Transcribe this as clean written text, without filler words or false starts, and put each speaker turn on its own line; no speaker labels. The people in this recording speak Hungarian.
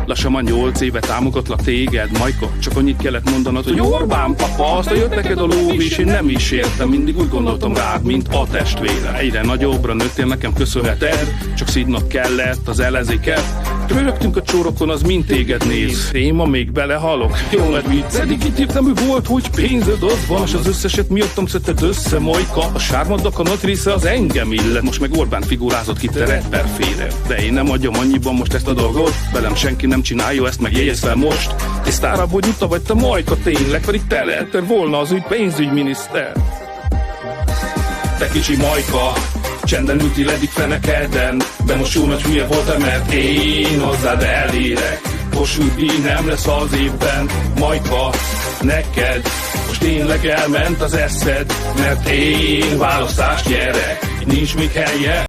Lassan már 8 éve támogatlak téged, Majka, csak annyit kellett mondanod, hogy Orbán papa, aztán jött neked a lóv, és én nem is értem, mindig úgy gondoltam rád, mint a testvére. Egyre nagyobbra nőttél, nekem köszönheted, csak szídnak kellett az ellenzéket. Rögtünk a csórokon, az mind téged néz. Én ma még belehalok, jól lett viccedik, itt értem, hogy volt, hogy pénzed az van, és az összeset miattam szedted össze, Majka. A sármadnak a nagy része az engem illet, most meg Orbán figurázott ki te rapperféle. De én nem adjam annyiban most ezt a dolgot, velem senki nem csinálja ezt, meg jegyez fel most. Te sztárabb vagy uta vagy te, Majka, tényleg, pedig te lehettél volna az új pénzügyminiszter. Te kicsi Majka, csenden ültél eddig fenekeden, de most jó nagy hülye voltam, mert én hozzád elérek. Kossuth Díj nem lesz az évben, Majka, neked most tényleg elment az eszed, mert én választást nyerek, nincs még helye.